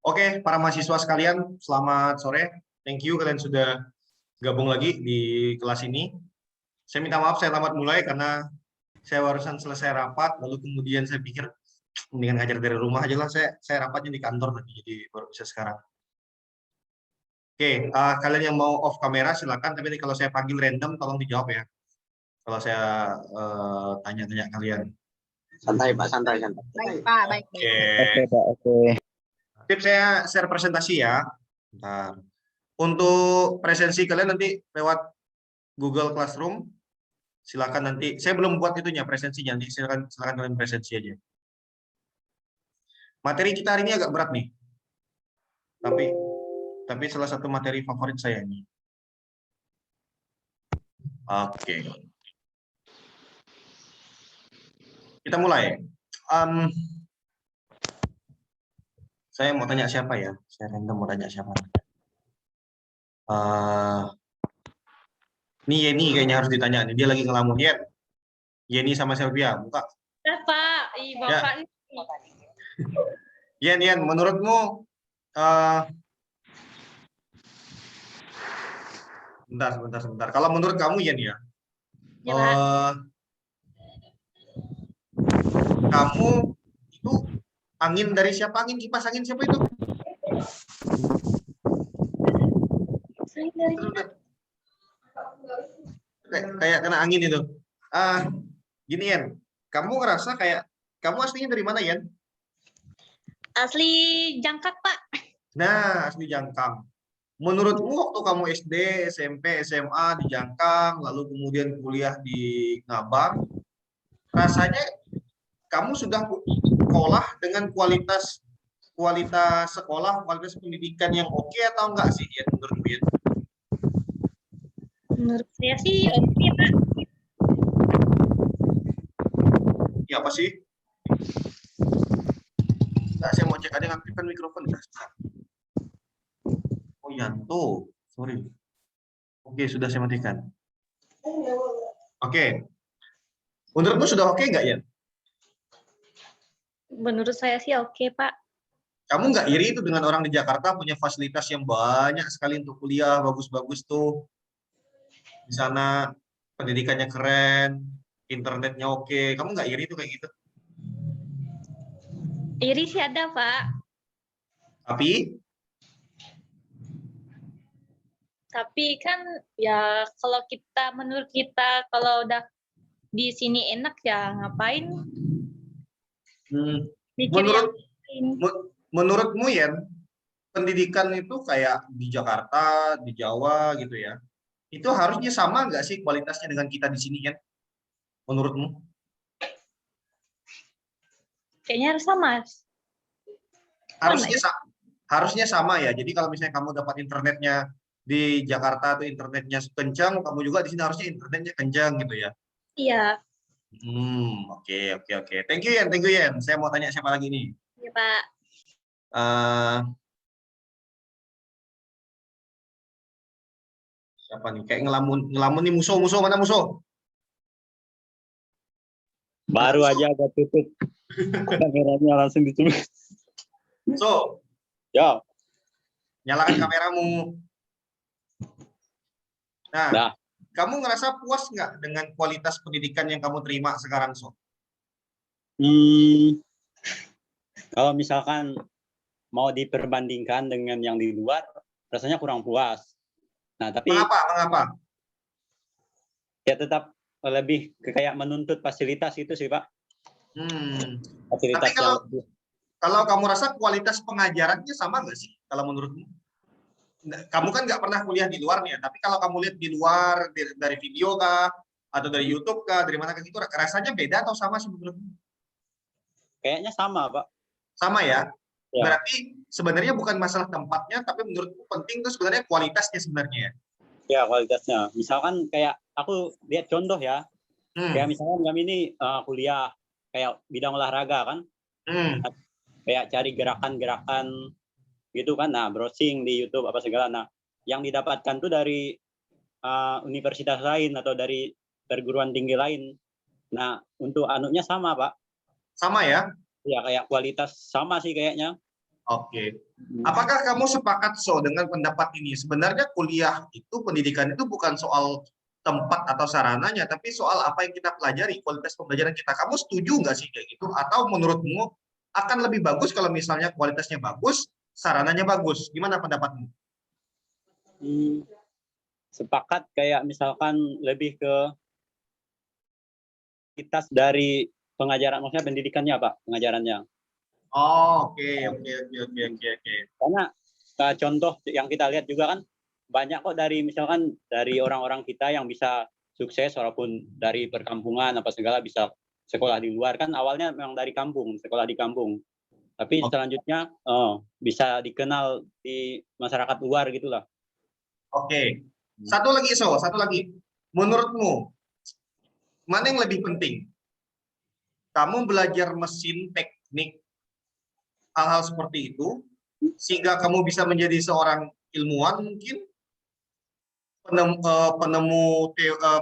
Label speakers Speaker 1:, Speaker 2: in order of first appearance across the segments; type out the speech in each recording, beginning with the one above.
Speaker 1: Oke, para mahasiswa sekalian, selamat sore. Thank you kalian sudah gabung lagi di kelas ini. Saya minta maaf saya lambat mulai karena saya barusan selesai rapat, lalu kemudian saya pikir mendingan ngajar dari rumah aja lah. Saya rapatnya di kantor tadi, jadi baru bisa sekarang. Oke, kalian yang mau off kamera silakan, tapi kalau saya panggil random tolong dijawab ya. Kalau saya tanya-tanya kalian.
Speaker 2: Santai Pak, santai.
Speaker 3: Baik Pak, baik.
Speaker 1: Oke.
Speaker 4: Oke Pak, oke.
Speaker 1: Tips saya share presentasi ya. Bentar. Untuk presensi kalian nanti lewat Google Classroom. Silakan nanti. Saya belum buat itunya presensinya. Nanti silakan kalian presensi aja. Materi kita hari ini agak berat nih. Tapi salah satu materi favorit saya ini. Oke. Kita mulai. Saya mau tanya siapa ya? Saya random mau tanya siapa. Ini Yeni kayaknya harus ditanya nih. Dia lagi ngelamun. Yeni sama Sylvia, buka.
Speaker 3: Ya Pak, Bapak
Speaker 1: Ya. Yen, menurutmu sebentar. Kalau menurut kamu Yen ya, kamu itu angin dari siapa? Kipas angin siapa itu? Kayak kena angin itu. Gini Yen, kamu ngerasa kayak kamu aslinya dari mana Yen?
Speaker 3: Asli Jangkak Pak.
Speaker 1: Nah, asli Jangkang. Menurutmu waktu kamu SD, SMP, SMA di Jangkang, lalu kemudian kuliah di Ngabang, rasanya kamu sudah sekolah dengan kualitas sekolah, kualitas pendidikan yang oke atau enggak sih ya menurutmu ya?
Speaker 3: Menurut saya sih oke Pak.
Speaker 1: Ya apa sih? Enggak, saya mau cek ada yang aktifkan mikrofon enggak? Oh Yanto, sorry. Oke, sudah saya matikan. Oke. Menurutmu sudah oke enggak ya?
Speaker 3: Menurut saya sih oke Pak.
Speaker 1: Kamu nggak iri itu dengan orang di Jakarta punya fasilitas yang banyak sekali untuk kuliah, bagus-bagus tuh. Di sana pendidikannya keren, internetnya oke. Kamu nggak iri itu kayak gitu?
Speaker 3: Iri sih ada Pak. Tapi kan ya kalau menurut kita kalau udah di sini enak ya ngapain?
Speaker 1: Menurutmu ya, pendidikan itu kayak di Jakarta, di Jawa gitu ya, itu harusnya sama nggak sih kualitasnya dengan kita di sini kan? Menurutmu?
Speaker 3: Kayaknya harus sama.
Speaker 1: Harusnya sama ya. Jadi kalau misalnya kamu dapat internetnya di Jakarta tuh internetnya kencang, kamu juga di sini harusnya internetnya kencang gitu ya?
Speaker 3: Iya.
Speaker 1: Oke. Thank you Yen. Saya mau tanya siapa lagi nih?
Speaker 3: Iya Pak.
Speaker 1: Siapa nih? Kayak ngelamun nih musuh mana musuh?
Speaker 4: Baru aja agak tutup. Kameranya langsung ditutup.
Speaker 1: Ya. Nyalakan kameramu. Nah, kamu ngerasa puas nggak dengan kualitas pendidikan yang kamu terima sekarang,
Speaker 4: Kalau misalkan mau diperbandingkan dengan yang di luar, rasanya kurang puas. Nah, tapi
Speaker 1: mengapa?
Speaker 4: Ya tetap lebih kayak menuntut fasilitas itu sih, Pak.
Speaker 1: Fasilitas tapi kalau kamu rasa kualitas pengajarannya sama nggak sih? Kalau menurutmu? Kamu kan nggak pernah kuliah di luarnya, tapi kalau kamu lihat di luar dari video kah, atau dari YouTube kah, dari mana ke situ, rasanya beda atau sama sih menurutmu?
Speaker 4: Kayaknya sama, Pak.
Speaker 1: Sama ya? Berarti sebenarnya bukan masalah tempatnya, tapi menurutku penting itu sebenarnya kualitasnya sebenarnya.
Speaker 4: Ya, kualitasnya. Misalkan kayak aku lihat contoh ya, kayak misalkan kami ini kuliah kayak bidang olahraga kan, kayak cari gerakan-gerakan gitu kan, nah browsing di YouTube apa segala, nah yang didapatkan tuh dari universitas lain atau dari perguruan tinggi lain. Nah untuk anunya sama Pak.
Speaker 1: Sama ya?
Speaker 4: Ya kayak kualitas sama sih kayaknya.
Speaker 1: Oke. Apakah kamu sepakat dengan pendapat ini? Sebenarnya kuliah itu, pendidikan itu bukan soal tempat atau sarananya, tapi soal apa yang kita pelajari, kualitas pembelajaran kita. Kamu setuju nggak sih kayak gitu? Atau menurutmu akan lebih bagus kalau misalnya kualitasnya bagus, sarananya bagus? Gimana pendapatmu?
Speaker 4: Sepakat, kayak misalkan lebih ke kualitas dari pengajaran, maksudnya pendidikannya Pak, pengajarannya.
Speaker 1: Oh, oke.
Speaker 4: Karena contoh yang kita lihat juga kan banyak kok dari misalkan dari orang-orang kita yang bisa sukses walaupun dari perkampungan apa segala bisa sekolah di luar, kan awalnya memang dari kampung, sekolah di kampung. Tapi selanjutnya bisa dikenal di masyarakat luar gitulah.
Speaker 1: Oke. Satu lagi. Menurutmu mana yang lebih penting? Kamu belajar mesin, teknik, hal-hal seperti itu, sehingga kamu bisa menjadi seorang ilmuwan mungkin,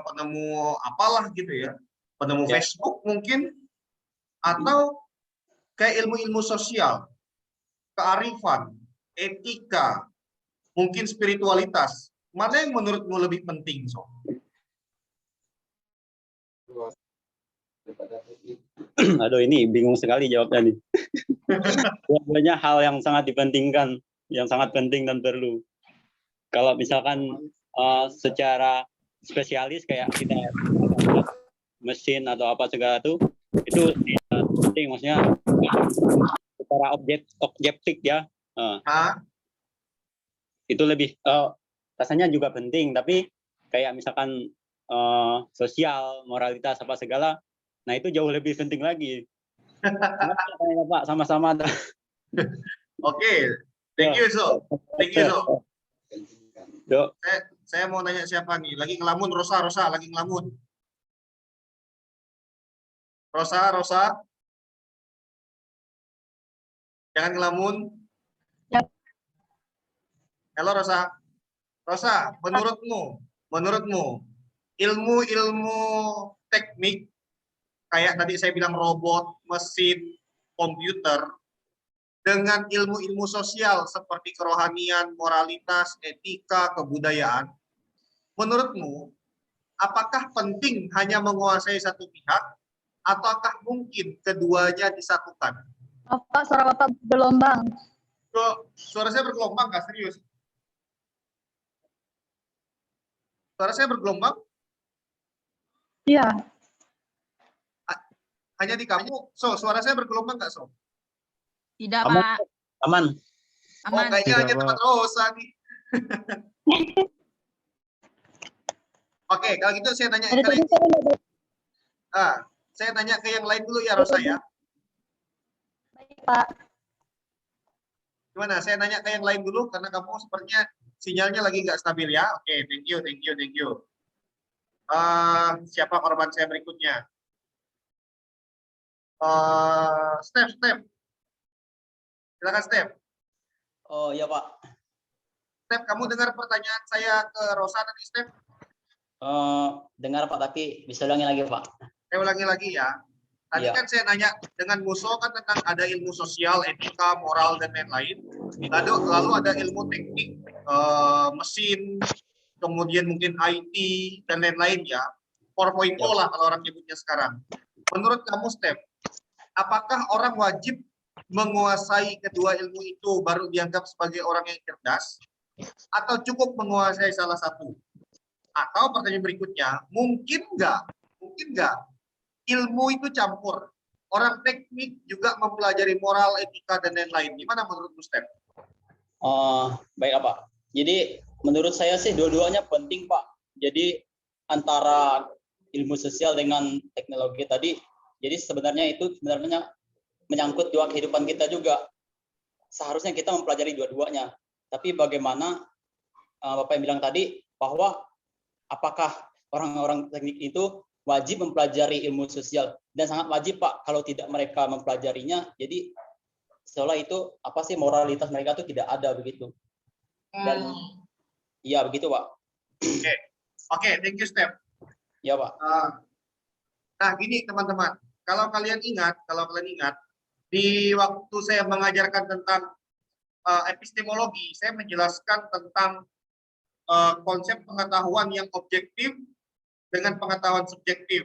Speaker 1: penemu apalah gitu ya, penemu Facebook mungkin, atau kayak ilmu-ilmu sosial, kearifan, etika, mungkin spiritualitas. Mana yang menurutmu lebih penting,
Speaker 4: Aduh, ini bingung sekali jawabnya nih. Dua-duanya hal yang sangat dipentingkan, yang sangat penting dan perlu. Kalau misalkan secara spesialis kayak kita mesin atau apa segala itu penting, maksudnya secara objektif ya. Itu lebih rasanya juga penting, tapi kayak misalkan sosial, moralitas apa segala, nah itu jauh lebih penting lagi. Pak, sama-sama.
Speaker 1: Oke, thank you so. Saya mau nanya siapa nih? Lagi ngelamun, Rosa lagi ngelamun. Rosa, jangan ngelamun. Halo Rosa, menurutmu ilmu-ilmu teknik kayak tadi saya bilang robot, mesin, komputer, dengan ilmu-ilmu sosial seperti kerohanian, moralitas, etika, kebudayaan, menurutmu apakah penting hanya menguasai satu pihak, ataukah mungkin keduanya disatukan?
Speaker 5: Bapak, suara Bapak bergelombang.
Speaker 1: Suara saya bergelombang, Kak? Serius? Suara saya bergelombang?
Speaker 5: Iya.
Speaker 1: Hanya di kamu? Suara saya bergelombang nggak,
Speaker 6: Tidak,
Speaker 4: aman,
Speaker 6: Pak.
Speaker 4: Aman.
Speaker 1: Oh, kayaknya hanya teman Rosa nih. Oke, kalau gitu saya tanya saya tanya ke yang lain dulu ya, Rosa ya.
Speaker 5: Baik, Pak.
Speaker 1: Gimana? Saya nanya ke yang lain dulu karena kamu sepertinya sinyalnya lagi nggak stabil ya. Oke, thank you. Siapa korban saya berikutnya? Steph. Silakan, Steph.
Speaker 7: Oh iya, Pak.
Speaker 1: Steph, kamu dengar pertanyaan saya ke Rosa tadi, Steph?
Speaker 7: Dengar, Pak, tapi bisa ulangi lagi, Pak.
Speaker 1: Saya ulangi lagi ya. Tadi kan saya nanya dengan Muso kan tentang ada ilmu sosial, etika, moral, dan lain-lain. Lalu ada ilmu teknik, mesin, kemudian mungkin IT, dan lain-lain ya. 4.0 lah kalau orang nyebutnya sekarang. Menurut kamu, Steph, apakah orang wajib menguasai kedua ilmu itu baru dianggap sebagai orang yang cerdas, atau cukup menguasai salah satu? Atau pertanyaan berikutnya, mungkin nggak ilmu itu campur? Orang teknik juga mempelajari moral, etika, dan lain-lain. Gimana menurutmu, Steph?
Speaker 7: Baik, Pak. Jadi menurut saya sih dua-duanya penting, Pak. Jadi antara ilmu sosial dengan teknologi tadi, jadi sebenarnya menyangkut juga kehidupan kita juga. Seharusnya kita mempelajari dua-duanya. Tapi bagaimana Bapak yang bilang tadi bahwa apakah orang-orang teknik itu wajib mempelajari ilmu sosial, dan sangat wajib, Pak. Kalau tidak mereka mempelajarinya, jadi seolah itu apa sih moralitas mereka itu tidak ada begitu. Dan iya begitu, Pak.
Speaker 1: Oke, thank you, Steph.
Speaker 7: Ya, Pak.
Speaker 1: Nah, gini teman-teman, kalau kalian ingat, di waktu saya mengajarkan tentang epistemologi. Saya menjelaskan tentang konsep pengetahuan yang objektif dengan pengetahuan subjektif.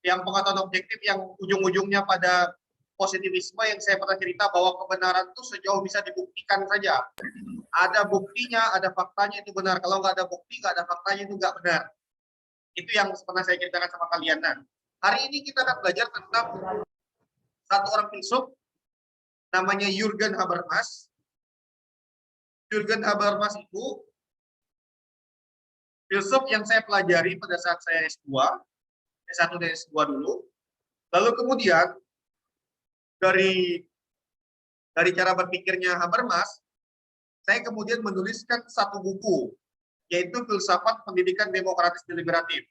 Speaker 1: Yang pengetahuan objektif yang ujung-ujungnya pada positivisme, yang saya pernah cerita bahwa kebenaran itu sejauh bisa dibuktikan saja. Ada buktinya, ada faktanya itu benar. Kalau nggak ada bukti, nggak ada faktanya itu nggak benar. Itu yang pernah saya ceritakan sama kalian. Nah, hari ini kita akan belajar tentang satu orang filsuf namanya Jürgen Habermas. Jürgen Habermas itu filsuf yang saya pelajari pada saat saya S2, S1 dan S2 dulu. Lalu kemudian dari cara berpikirnya Habermas, saya kemudian menuliskan satu buku, yaitu Filsafat Pendidikan Demokratis Deliberatif.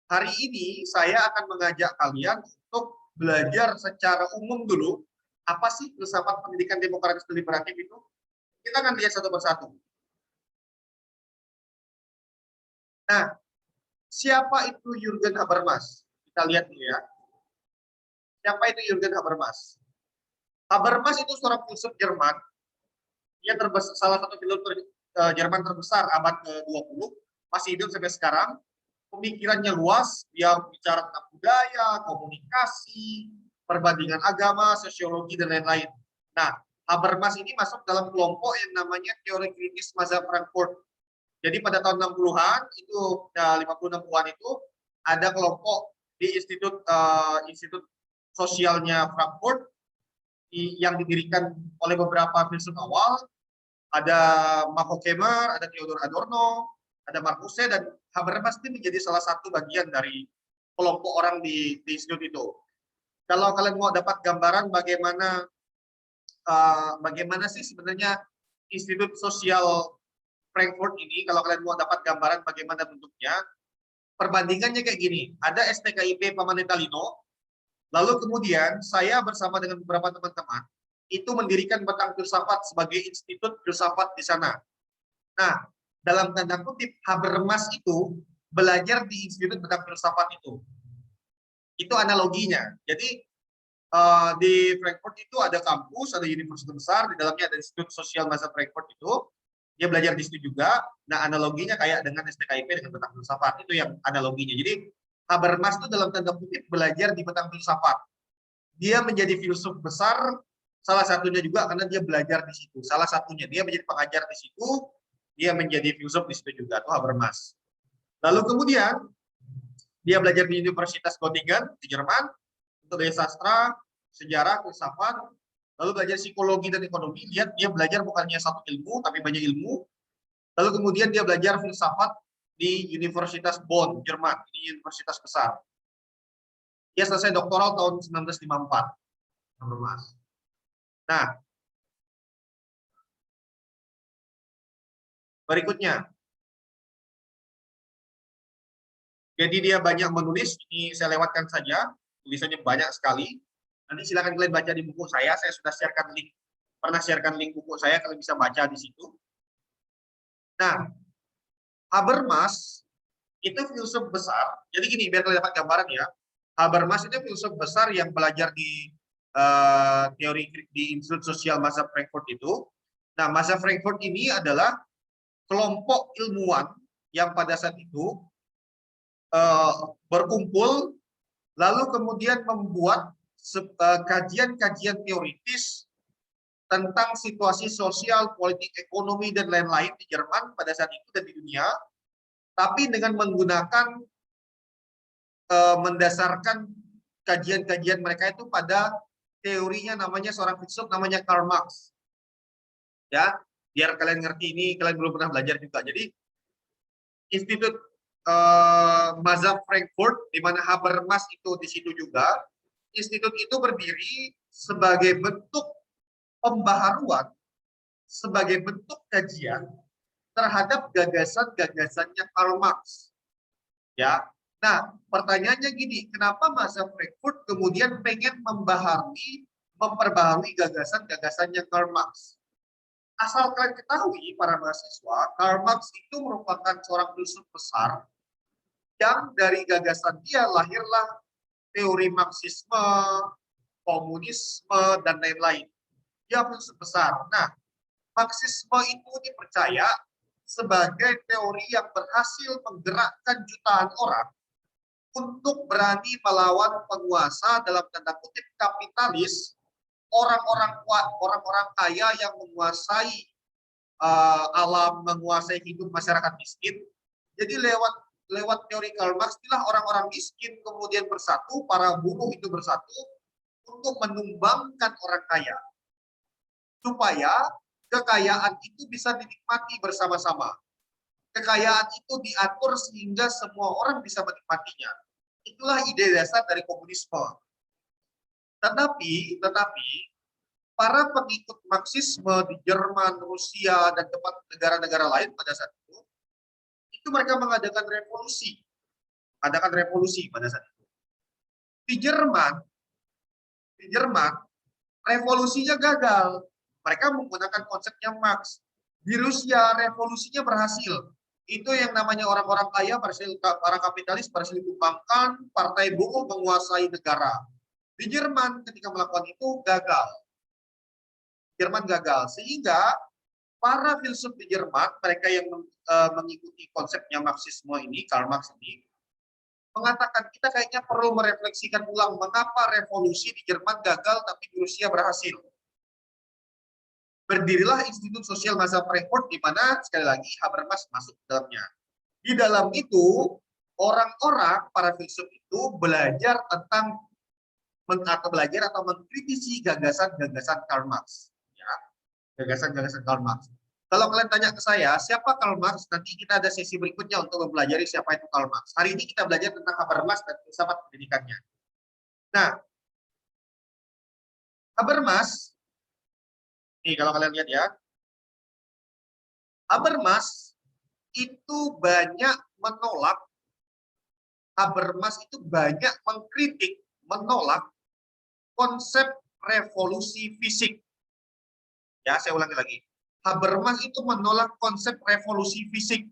Speaker 1: Hari ini saya akan mengajak kalian untuk belajar secara umum dulu, apa sih Filsafat Pendidikan Demokratis Deliberatif itu? Kita akan lihat satu persatu. Nah, siapa itu Jürgen Habermas? Kita lihat dulu ya. Siapa itu Jürgen Habermas? Habermas itu seorang filsuf Jerman. Dia salah satu filsuf Jerman terbesar abad ke-20, masih hidup sampai sekarang. Pemikirannya luas, dia bicara tentang budaya, komunikasi, perbandingan agama, sosiologi, dan lain-lain. Nah, Habermas ini masuk dalam kelompok yang namanya teori kritis mazhab Frankfurt. Jadi pada tahun 60-an, itu 50-60-an itu, ada kelompok di Institut Sosialnya Frankfurt, yang didirikan oleh beberapa filsuf awal. Ada Max Horkheimer, ada Theodor Adorno, ada Marcuse, dan Habermas ini menjadi salah satu bagian dari kelompok orang di institut itu. Kalau kalian mau dapat gambaran bagaimana sih sebenarnya Institut Sosial Frankfurt ini, kalau kalian mau dapat gambaran bagaimana bentuknya, perbandingannya kayak gini. Ada STKIP Pamanita Lino, lalu kemudian saya bersama dengan beberapa teman-teman itu mendirikan Batang Filsafat sebagai institut filsafat di sana. Nah, dalam tanda kutip, Habermas itu belajar di Institut Batang Filsafat itu. Itu analoginya. Jadi di Frankfurt itu ada kampus, ada universitas besar, di dalamnya ada Institut Sosial Mazhab Frankfurt itu. Dia belajar di situ juga. Nah, analoginya kayak dengan STKIP dengan Batang Filsafat. Itu yang analoginya. Jadi Habermas itu dalam tanda kutip belajar di Batang Filsafat. Dia menjadi filsuf besar, salah satunya juga karena dia belajar di situ. Salah satunya dia menjadi pengajar di situ, dia menjadi filsuf di situ juga, itu Habermas. Lalu kemudian dia belajar di Universitas Göttingen di Jerman untuk gaya sastra, sejarah, filsafat, lalu belajar psikologi dan ekonomi. Lihat, dia belajar bukannya satu ilmu tapi banyak ilmu. Lalu kemudian dia belajar filsafat di Universitas Bonn, Jerman, ini universitas besar. Dia selesai doktoral tahun 1954. Habermas. Nah, berikutnya. Jadi dia banyak menulis, ini saya lewatkan saja, tulisannya banyak sekali. Nanti silakan kalian baca di buku saya sudah sharekan link, pernah sharekan link buku saya, kalian bisa baca di situ. Nah, Habermas itu filsuf besar, jadi gini, biar kalian dapat gambaran ya. Habermas itu filsuf besar yang belajar di teori di Institut Sosial Mazhab Frankfurt itu. Nah, Mazhab Frankfurt ini adalah kelompok ilmuwan yang pada saat itu berkumpul, lalu kemudian membuat kajian-kajian teoritis tentang situasi sosial, politik, ekonomi, dan lain-lain di Jerman pada saat itu dan di dunia, tapi dengan menggunakan mendasarkan kajian-kajian mereka itu pada teorinya, namanya seorang filsuf namanya Karl Marx. Ya, biar kalian ngerti, ini kalian belum pernah belajar juga. Jadi Institut Mazhab Frankfurt, di mana Habermas itu di situ juga. Institut itu berdiri sebagai bentuk pembaharuan, sebagai bentuk kajian terhadap gagasan-gagasannya Karl Marx. Ya, nah pertanyaannya gini, kenapa Mazhab Frankfurt kemudian pengen memperbaharui gagasan-gagasannya Karl Marx? Asal kalian ketahui para mahasiswa, Karl Marx itu merupakan seorang filsuf besar yang dari gagasan dia lahirlah teori Marxisme, komunisme, dan lain-lain. Dia filsuf besar. Nah,
Speaker 8: Marxisme itu dipercaya sebagai teori yang berhasil menggerakkan jutaan orang untuk berani melawan penguasa dalam tanda kutip kapitalis, orang-orang kaya yang menguasai alam, menguasai hidup masyarakat miskin. Jadi lewat teori Karl Marx inilah orang-orang miskin kemudian bersatu, para buruh itu bersatu untuk menumbangkan orang kaya supaya kekayaan itu bisa dinikmati bersama-sama. Kekayaan itu diatur sehingga semua orang bisa menikmatinya. Itulah ide dasar dari komunisme. Tetapi para pengikut Marxisme di Jerman, Rusia, dan tempat negara-negara lain pada saat itu mereka mengadakan revolusi. Pada saat itu. Di Jerman, revolusinya gagal. Mereka menggunakan konsepnya Marx. Di Rusia, revolusinya berhasil. Itu yang namanya orang-orang kaya, para kapitalis berhasil ditumbangkan, partai buruh menguasai negara. Di Jerman ketika melakukan itu gagal. Sehingga para filsuf di Jerman, mereka yang mengikuti konsepnya Marxisme ini, Karl Marx ini, mengatakan kita kayaknya perlu merefleksikan ulang mengapa revolusi di Jerman gagal tapi di Rusia berhasil. Berdirilah Institut Sosial Masa Frankfurt, di mana sekali lagi Habermas masuk ke dalamnya. Di dalam itu, orang-orang, para filsuf itu belajar atau mengkritisi gagasan-gagasan Karl Marx. Ya, gagasan-gagasan Karl Marx. Kalau kalian tanya ke saya, siapa Karl Marx? Nanti kita ada sesi berikutnya untuk mempelajari siapa itu Karl Marx. Hari ini kita belajar tentang Habermas dan filsafat pendidikannya. Nah, Habermas, nih kalau kalian lihat ya, Habermas itu banyak menolak, mengkritik, menolak konsep revolusi fisik. Ya, saya ulangi lagi. Habermas itu menolak konsep revolusi fisik,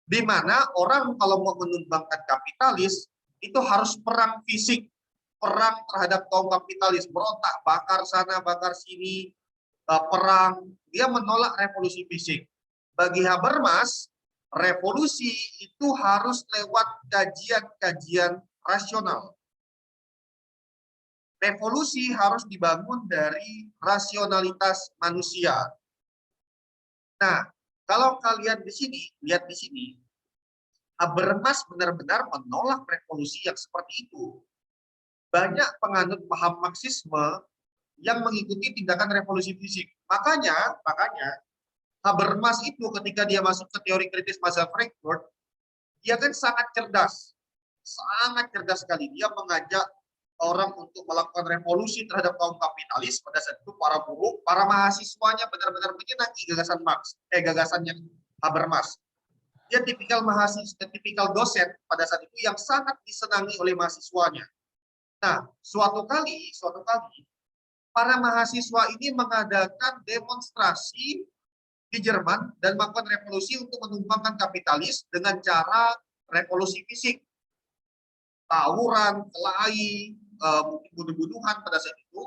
Speaker 8: di mana orang kalau mau menumbangkan kapitalis, itu harus perang fisik, perang terhadap kaum kapitalis, berontak, bakar sana, bakar sini, perang. Dia menolak revolusi fisik. Bagi Habermas, revolusi itu harus lewat kajian-kajian rasional. Revolusi harus dibangun dari rasionalitas manusia. Nah, kalau kalian lihat di sini, Habermas benar-benar menolak revolusi yang seperti itu. Banyak penganut paham Marxisme yang mengikuti tindakan revolusi fisik. Makanya Habermas itu ketika dia masuk ke teori kritis masa Frankfurt, dia kan sangat cerdas sekali. Dia mengajak orang untuk melakukan revolusi terhadap kaum kapitalis. Pada saat itu para buruh, para mahasiswanya benar-benar menyenangi gagasannya Habermas. Dia tipikal dosen pada saat itu yang sangat disenangi oleh mahasiswanya. Nah, suatu kali para mahasiswa ini mengadakan demonstrasi di Jerman dan melakukan revolusi untuk menumbangkan kapitalis dengan cara revolusi fisik. Tawuran, kelahi, mungkin bunuh-bunuhan pada saat itu.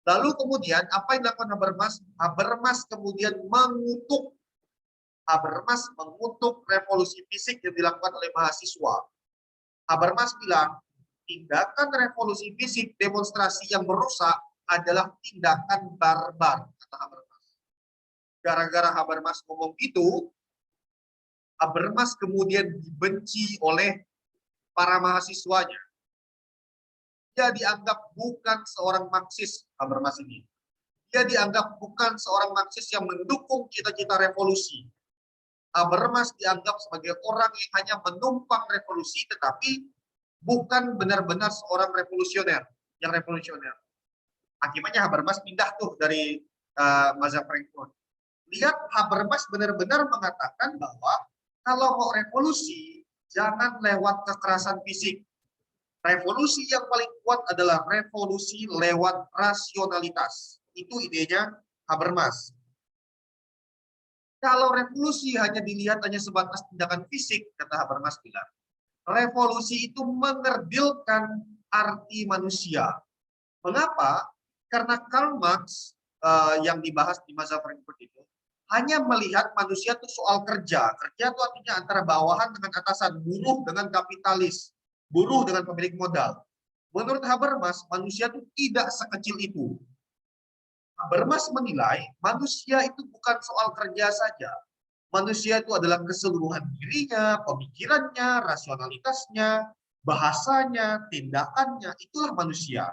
Speaker 8: Lalu kemudian apa yang dilakukan Habermas? Habermas kemudian mengutuk revolusi fisik yang dilakukan oleh mahasiswa. Habermas bilang, tindakan revolusi fisik, demonstrasi yang merusak adalah tindakan barbar, kata Habermas. Gara-gara Habermas ngomong itu, Habermas kemudian dibenci oleh para mahasiswanya. Dia dianggap bukan seorang Marxis, Habermas ini. Dia dianggap bukan seorang Marxis yang mendukung cita-cita revolusi. Habermas dianggap sebagai orang yang hanya menumpang revolusi, tetapi bukan benar-benar seorang revolusioner. Akibatnya Habermas pindah tuh dari mazhab Frankfurt. Lihat, Habermas benar-benar mengatakan bahwa kalau mau revolusi, jangan lewat kekerasan fisik. Revolusi yang paling kuat adalah revolusi lewat rasionalitas. Itu idenya Habermas. Kalau revolusi hanya dilihat hanya sebatas tindakan fisik, kata Habermas bilang, revolusi itu mengerdilkan arti manusia. Mengapa? Karena Karl Marx yang dibahas di masa Frankfurt itu, hanya melihat manusia itu soal kerja. Kerja itu artinya antara bawahan dengan atasan, buruh dengan kapitalis, buruh dengan pemilik modal. Menurut Habermas, manusia itu tidak sekecil itu. Habermas menilai manusia itu bukan soal kerja saja. Manusia itu adalah keseluruhan dirinya, pemikirannya, rasionalitasnya, bahasanya, tindakannya, itulah manusia.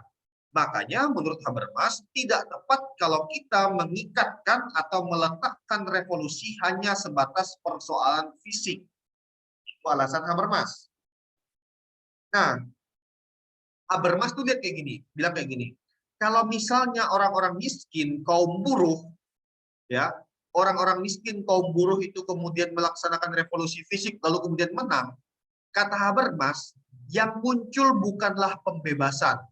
Speaker 8: Makanya menurut Habermas tidak tepat kalau kita mengikatkan atau meletakkan revolusi hanya sebatas persoalan fisik. Itu alasan Habermas. Nah, Habermas tuh lihat kayak gini, bilang kayak gini. Kalau misalnya orang-orang miskin, kaum buruh, ya, orang-orang miskin, kaum buruh itu kemudian melaksanakan revolusi fisik lalu kemudian menang, kata Habermas, yang muncul bukanlah pembebasan.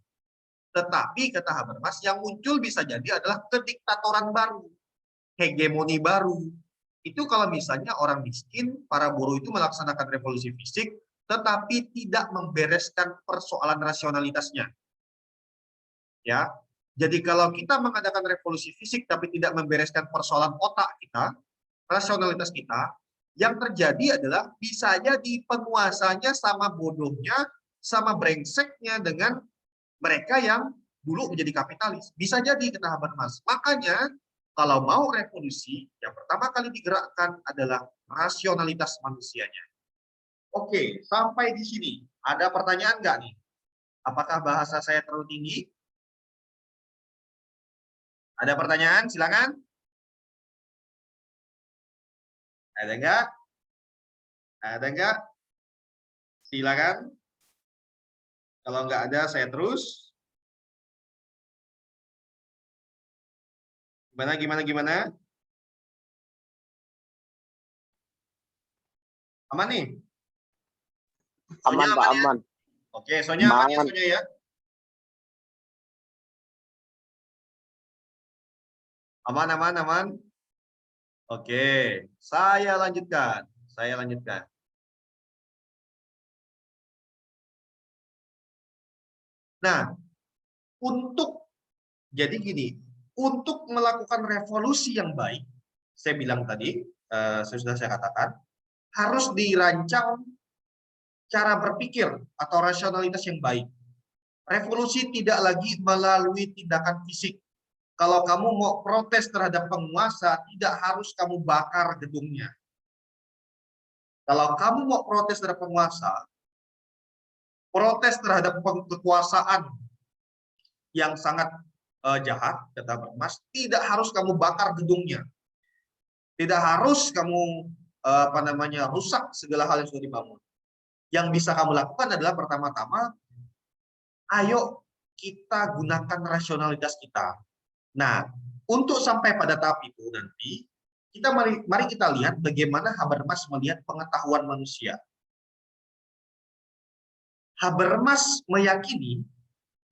Speaker 8: Tetapi, kata Habermas, yang muncul bisa jadi adalah kediktatoran baru, hegemoni baru. Itu kalau misalnya orang miskin, para buruh itu melaksanakan revolusi fisik, tetapi tidak membereskan persoalan rasionalitasnya. Ya, jadi kalau kita mengadakan revolusi fisik, tapi tidak membereskan persoalan otak kita, rasionalitas kita, yang terjadi adalah bisa jadi penguasanya sama bodohnya, sama brengseknya dengan mereka yang dulu menjadi kapitalis. Bisa jadi, kata Habermas. Makanya, kalau mau revolusi, yang pertama kali digerakkan adalah rasionalitas manusianya. Oke, sampai di sini. Ada pertanyaan nggak nih? Apakah bahasa saya terlalu tinggi? Ada pertanyaan? Silakan. Ada nggak? Ada nggak? Silakan. Kalau nggak ada, saya terus. Gimana? Aman nih?
Speaker 2: Aman, Pak,
Speaker 8: ya?
Speaker 2: aman.
Speaker 8: Oke, Sonya aman ya,
Speaker 2: Aman.
Speaker 8: Sonya ya? Aman. Oke, saya lanjutkan. Nah, jadi gini, untuk melakukan revolusi yang baik, saya bilang tadi, sudah saya katakan, harus dirancang cara berpikir atau rasionalitas yang baik. Revolusi tidak lagi melalui tindakan fisik. Kalau kamu mau protes terhadap penguasa, tidak harus kamu bakar gedungnya. Kalau kamu mau protes terhadap penguasa, protes terhadap kekuasaan yang sangat jahat, kata Habermas, tidak harus kamu bakar gedungnya. Tidak harus kamu rusak segala hal yang sudah dibangun. Yang bisa kamu lakukan adalah pertama-tama, ayo kita gunakan rasionalitas kita. Nah, untuk sampai pada tahap itu nanti, mari kita lihat bagaimana Habermas melihat pengetahuan manusia. Habermas meyakini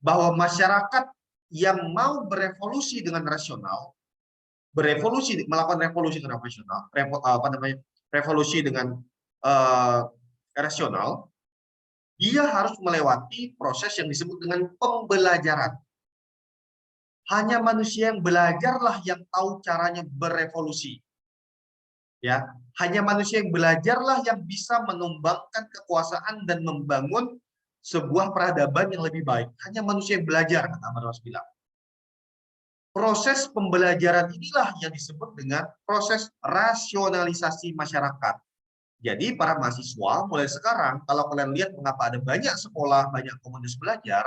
Speaker 8: bahwa masyarakat yang mau berevolusi dengan rasional, melakukan revolusi dengan rasional, revolusi dengan rasional, dia harus melewati proses yang disebut dengan pembelajaran. Hanya manusia yang belajarlah yang tahu caranya berevolusi. Ya, hanya manusia yang belajarlah yang bisa menumbangkan kekuasaan dan membangun sebuah peradaban yang lebih baik. Hanya manusia yang belajar, kata Habermas bilang. Proses pembelajaran inilah yang disebut dengan proses rasionalisasi masyarakat. Jadi para mahasiswa mulai sekarang, kalau kalian lihat mengapa ada banyak sekolah, banyak komunitas belajar,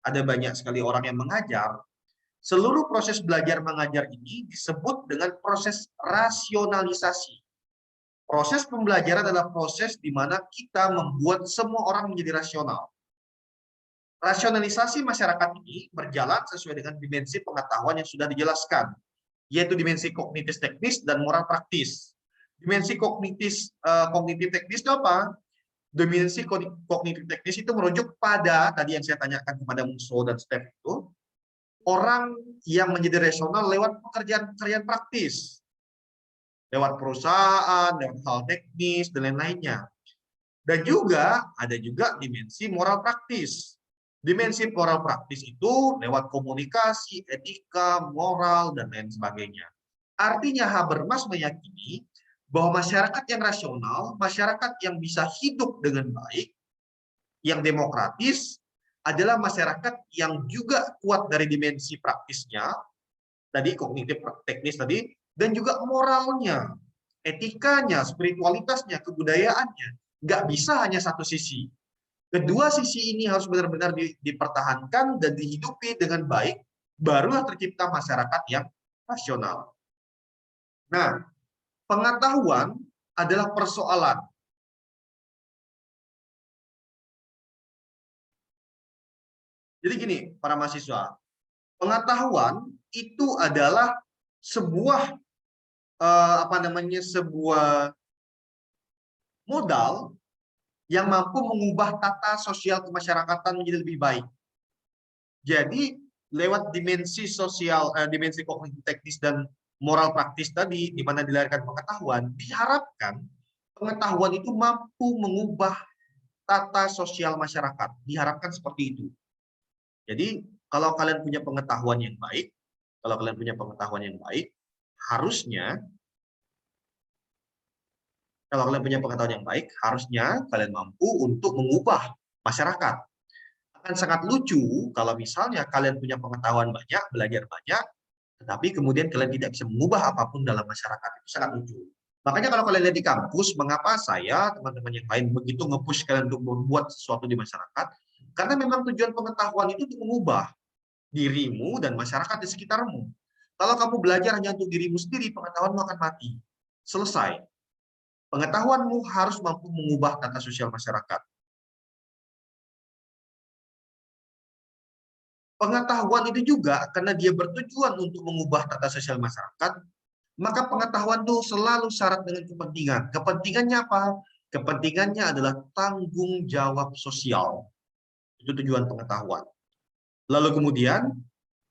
Speaker 8: ada banyak sekali orang yang mengajar, seluruh proses belajar mengajar ini disebut dengan proses rasionalisasi. Proses pembelajaran adalah proses di mana kita membuat semua orang menjadi rasional. Rasionalisasi masyarakat ini berjalan sesuai dengan dimensi pengetahuan yang sudah dijelaskan, yaitu dimensi kognitif teknis dan moral praktis. Dimensi kognitif teknis itu apa? Dimensi kognitif teknis itu merujuk pada tadi yang saya tanyakan kepada Musso dan Steph itu, orang yang menjadi rasional lewat pekerjaan praktis, lewat perusahaan, lewat hal teknis dan lain-lainnya. Dan juga ada juga dimensi moral praktis. Dimensi moral praktis itu lewat komunikasi, etika, moral dan lain sebagainya. Artinya Habermas meyakini bahwa masyarakat yang rasional, masyarakat yang bisa hidup dengan baik, yang demokratis, adalah masyarakat yang juga kuat dari dimensi praktisnya, tadi kognitif teknis tadi, dan juga moralnya, etikanya, spiritualitasnya, kebudayaannya. Nggak bisa hanya satu sisi. Kedua sisi ini harus benar-benar dipertahankan dan dihidupi dengan baik, barulah tercipta masyarakat yang rasional. Nah, pengetahuan adalah persoalan. Jadi gini, para mahasiswa, pengetahuan itu adalah sebuah sebuah modal yang mampu mengubah tata sosial kemasyarakatan menjadi lebih baik. Jadi lewat dimensi sosial, dimensi kognitif teknis dan moral praktis tadi, di mana dilahirkan pengetahuan, diharapkan pengetahuan itu mampu mengubah tata sosial masyarakat. Diharapkan seperti itu. Jadi kalau kalian punya pengetahuan yang baik, harusnya kalian mampu untuk mengubah masyarakat. Akan sangat lucu kalau misalnya kalian punya pengetahuan banyak, belajar banyak, tetapi kemudian kalian tidak bisa mengubah apapun dalam masyarakat. Itu sangat lucu. Makanya kalau kalian lihat di kampus, mengapa saya, teman-teman yang lain, begitu nge-push kalian untuk membuat sesuatu di masyarakat, karena memang tujuan pengetahuan itu untuk mengubah dirimu dan masyarakat di sekitarmu. Kalau kamu belajar hanya untuk dirimu sendiri, pengetahuanmu akan mati. Selesai. Pengetahuanmu harus mampu mengubah tata sosial masyarakat. Pengetahuan itu juga karena dia bertujuan untuk mengubah tata sosial masyarakat, maka pengetahuan itu selalu syarat dengan kepentingan. Kepentingannya apa? Kepentingannya adalah tanggung jawab sosial. Itu tujuan pengetahuan. Lalu kemudian,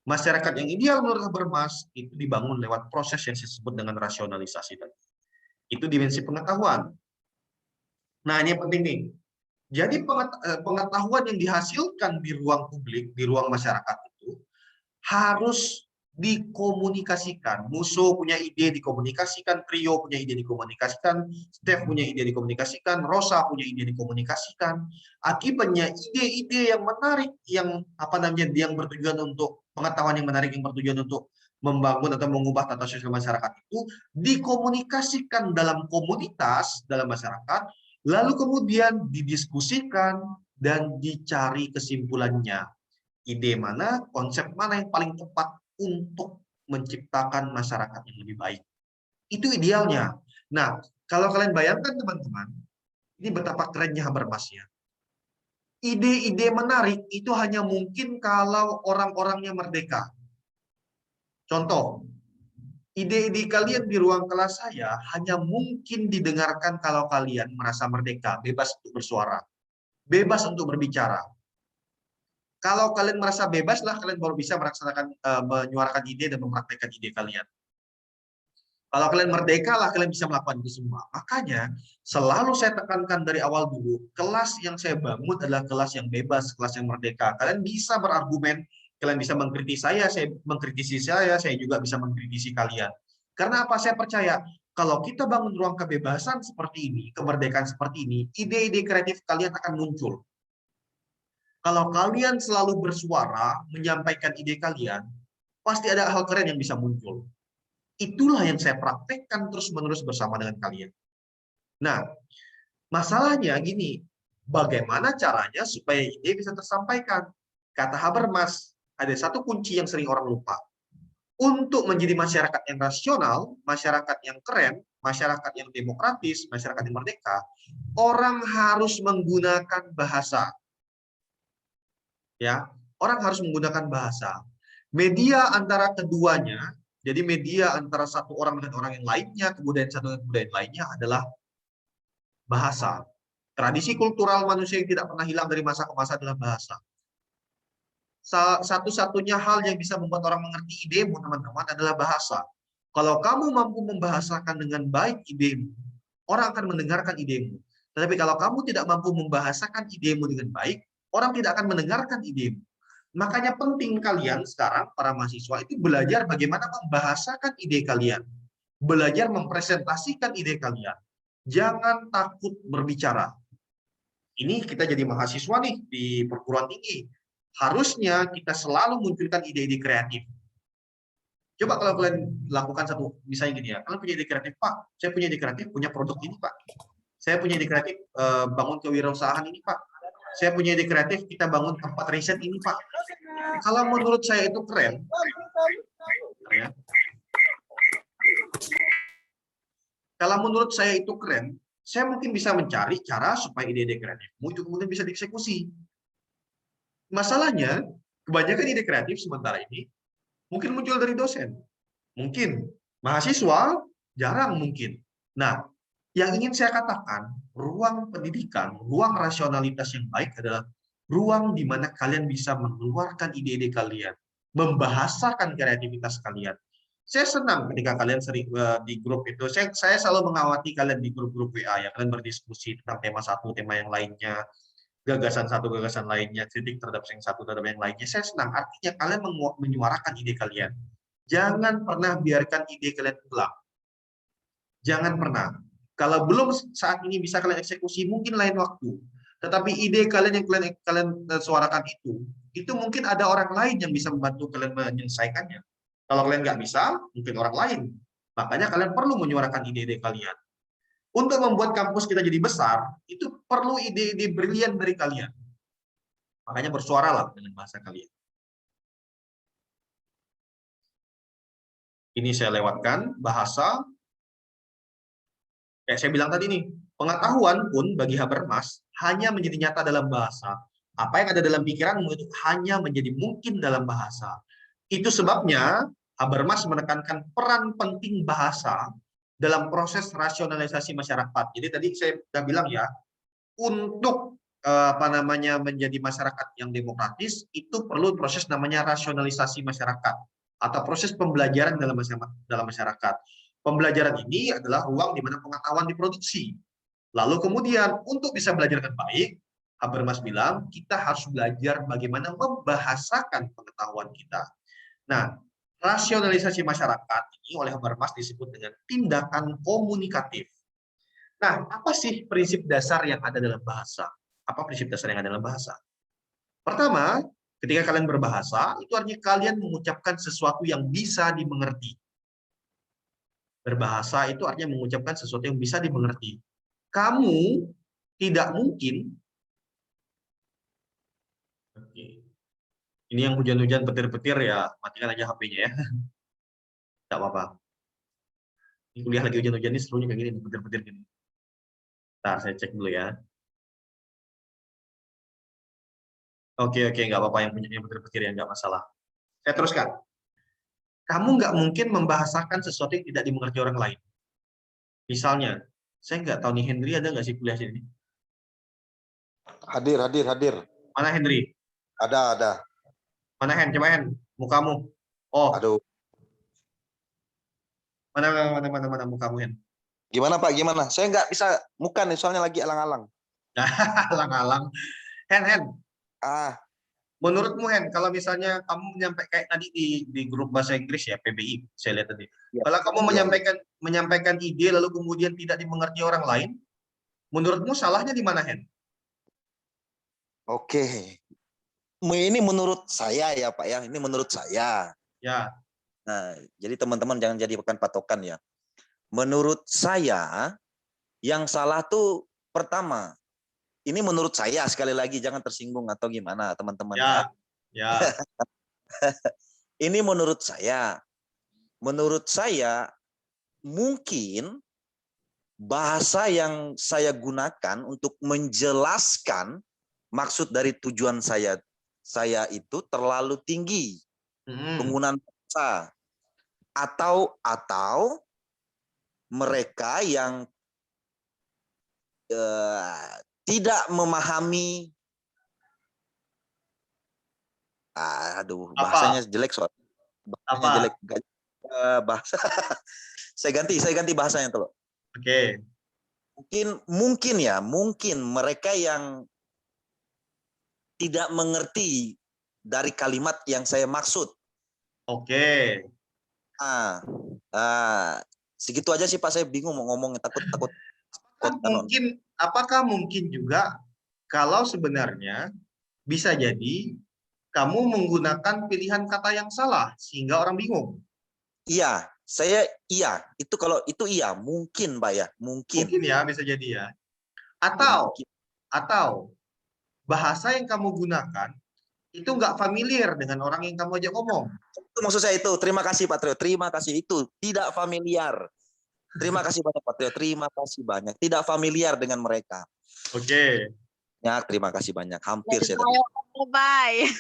Speaker 8: masyarakat yang ideal menurut Habermas itu dibangun lewat proses yang disebut dengan rasionalisasi tadi. Itu dimensi pengetahuan. Nah, ini yang penting nih. Jadi pengetahuan yang dihasilkan di ruang publik, di ruang masyarakat itu harus dikomunikasikan. Musuh punya ide dikomunikasikan, Trio punya ide dikomunikasikan, Steph punya ide dikomunikasikan, Rosa punya ide dikomunikasikan. Akibatnya ide-ide yang menarik, yang bertujuan untuk pengetahuan yang menarik, yang bertujuan untuk membangun atau mengubah tata sosial masyarakat itu dikomunikasikan dalam komunitas, dalam masyarakat, lalu kemudian didiskusikan dan dicari kesimpulannya. Ide mana, konsep mana yang paling tepat untuk menciptakan masyarakat yang lebih baik. Itu idealnya. Nah, kalau kalian bayangkan teman-teman, ini betapa kerennya Habermas ya. Ide-ide menarik itu hanya mungkin kalau orang-orangnya merdeka. Contoh, ide-ide kalian di ruang kelas saya hanya mungkin didengarkan kalau kalian merasa merdeka, bebas untuk bersuara, bebas untuk berbicara. Kalau kalian merasa bebas lah, kalian baru bisa menyuarakan ide dan mempraktekkan ide kalian. Kalau kalian merdeka lah, kalian bisa melakukan itu semua. Makanya selalu saya tekankan dari awal dulu, kelas yang saya bangun adalah kelas yang bebas, kelas yang merdeka. Kalian bisa berargumen, kalian bisa mengkritisi saya juga bisa mengkritisi kalian. Karena apa? Saya percaya kalau kita bangun ruang kebebasan seperti ini, kemerdekaan seperti ini, ide-ide kreatif kalian akan muncul. Kalau kalian selalu bersuara, menyampaikan ide kalian, pasti ada hal keren yang bisa muncul. Itulah yang saya praktekkan terus-menerus bersama dengan kalian. Nah, masalahnya gini, bagaimana caranya supaya ide bisa tersampaikan? Kata Habermas, ada satu kunci yang sering orang lupa. Untuk menjadi masyarakat yang rasional, masyarakat yang keren, masyarakat yang demokratis, masyarakat yang merdeka, orang harus menggunakan bahasa. Ya, orang harus menggunakan bahasa. Media antara keduanya, jadi media antara satu orang dengan orang yang lainnya, kebudayaan satu dengan kebudayaan lainnya adalah bahasa. Tradisi kultural manusia yang tidak pernah hilang dari masa ke masa adalah bahasa. Satu-satunya hal yang bisa membuat orang mengerti idemu, teman-teman, adalah bahasa. Kalau kamu mampu membahasakan dengan baik idemu, orang akan mendengarkan idemu. Tetapi kalau kamu tidak mampu membahasakan idemu dengan baik, orang tidak akan mendengarkan idemu. Makanya penting kalian sekarang, para mahasiswa, itu belajar bagaimana membahasakan ide kalian. Belajar mempresentasikan ide kalian. Jangan takut berbicara. Ini kita jadi mahasiswa nih di perguruan tinggi. Harusnya kita selalu munculkan ide-ide kreatif. Coba kalau kalian lakukan satu, misalnya gini ya, kalian punya ide kreatif, Pak, saya punya ide kreatif, punya produk ini, Pak. Saya punya ide kreatif, bangun kewirausahaan ini, Pak. Saya punya ide kreatif, kita bangun tempat riset ini, Pak. Kalau menurut saya itu keren, ya. Kalau menurut saya itu keren, saya mungkin bisa mencari cara supaya ide-ide kreatifmu itu kemudian bisa dieksekusi. Masalahnya, kebanyakan ide kreatif sementara ini mungkin muncul dari dosen. Mungkin mahasiswa jarang mungkin. Nah, yang ingin saya katakan, ruang pendidikan, ruang rasionalitas yang baik adalah ruang di mana kalian bisa mengeluarkan ide-ide kalian, membahasakan kreativitas kalian. Saya senang ketika kalian sering di grup itu, saya selalu mengawati kalian di grup-grup WA ya, kalian berdiskusi tentang tema satu, tema yang lainnya, gagasan satu, gagasan lainnya, kritik terhadap yang satu, terhadap yang lainnya. Saya senang, artinya kalian menyuarakan ide kalian. Jangan pernah biarkan ide kalian hilang. Jangan pernah. Kalau belum saat ini bisa kalian eksekusi, mungkin lain waktu. Tetapi ide kalian yang kalian suarakan itu mungkin ada orang lain yang bisa membantu kalian menyelesaikannya. Kalau kalian nggak bisa, mungkin orang lain. Makanya kalian perlu menyuarakan ide-ide kalian. Untuk membuat kampus kita jadi besar, itu perlu ide-ide brilian dari kalian. Makanya bersuaralah dengan bahasa kalian. Ini saya lewatkan, bahasa. Kayak saya bilang tadi nih, pengetahuan pun bagi Habermas hanya menjadi nyata dalam bahasa. Apa yang ada dalam pikiranmu itu hanya menjadi mungkin dalam bahasa. Itu sebabnya Habermas menekankan peran penting bahasa dalam proses rasionalisasi masyarakat. Jadi tadi saya sudah bilang ya, untuk menjadi masyarakat yang demokratis itu perlu proses namanya rasionalisasi masyarakat atau proses pembelajaran dalam masyarakat. Pembelajaran ini adalah ruang di mana pengetahuan diproduksi. Lalu kemudian untuk bisa belajar dengan baik, Habermas bilang kita harus belajar bagaimana membahasakan pengetahuan kita. Nah, rasionalisasi masyarakat ini oleh Habermas disebut dengan tindakan komunikatif. Nah, apa sih prinsip dasar yang ada dalam bahasa? Apa prinsip dasar yang ada dalam bahasa? Pertama, ketika kalian berbahasa, itu artinya kalian mengucapkan sesuatu yang bisa dimengerti. Berbahasa itu artinya mengucapkan sesuatu yang bisa dimengerti. Kamu tidak mungkin. Ini yang hujan-hujan petir-petir ya, matikan aja HP-nya ya. Tidak apa-apa. Ini kuliah lagi hujan-hujan ini serunya kayak gini, petir-petir gini. Ntar saya cek dulu ya. Oke, nggak apa-apa yang punya petir-petir ya, nggak masalah. Saya teruskan. Kamu nggak mungkin membahasakan sesuatu yang tidak dimengerti orang lain. Misalnya, saya nggak tahu nih Henry ada nggak sih kuliah sini?
Speaker 9: Hadir.
Speaker 8: Mana Henry?
Speaker 9: Ada.
Speaker 8: Mana Hen? Coba Hen, mukamu. Oh.
Speaker 9: Aduh.
Speaker 8: Mana mukamu Hen?
Speaker 9: Gimana Pak? Gimana? Saya nggak bisa muka nih, soalnya lagi alang-alang.
Speaker 8: Alang-alang. Hen. Menurutmu Hen, kalau misalnya kamu menyampaikan kayak tadi di grup bahasa Inggris ya, PBI, saya lihat tadi. Ya. Kalau kamu menyampaikan ide lalu kemudian tidak dimengerti orang lain, menurutmu salahnya di mana Hen?
Speaker 9: Oke. Ini menurut saya ya Pak ya, ini menurut saya.
Speaker 8: Ya.
Speaker 9: Nah, jadi teman-teman jangan jadikan patokan ya. Menurut saya, yang salah tuh pertama, ini menurut saya, sekali lagi jangan tersinggung atau gimana teman-teman.
Speaker 8: Ya.
Speaker 9: Ini menurut saya. Menurut saya, mungkin bahasa yang saya gunakan untuk menjelaskan maksud dari tujuan saya itu terlalu tinggi. Penggunaan bahasa. Atau mereka yang tidak memahami, bahasanya jelek soalnya. Bahasanya jelek. Bahasa. saya ganti bahasanya tuh.
Speaker 8: Oke.
Speaker 9: Mungkin mereka yang tidak mengerti dari kalimat yang saya maksud.
Speaker 1: Oke.
Speaker 9: Segitu aja sih Pak, saya bingung mau ngomongnya, takut.
Speaker 8: Apakah mungkin juga kalau sebenarnya bisa jadi kamu menggunakan pilihan kata yang salah sehingga orang bingung?
Speaker 9: Iya, itu kalau itu iya, mungkin Pak ya, mungkin.
Speaker 8: Mungkin ya, bisa jadi ya. Atau bahasa yang kamu gunakan itu nggak familiar dengan orang yang kamu ajak ngomong.
Speaker 9: Itu maksud saya itu. Terima kasih Pak Trio, terima kasih, itu tidak familiar. Terima kasih banyak Pak Trio, terima kasih banyak. Tidak familiar dengan mereka.
Speaker 1: Oke.
Speaker 9: Ya, terima kasih banyak. Hampir saya.
Speaker 6: Bye.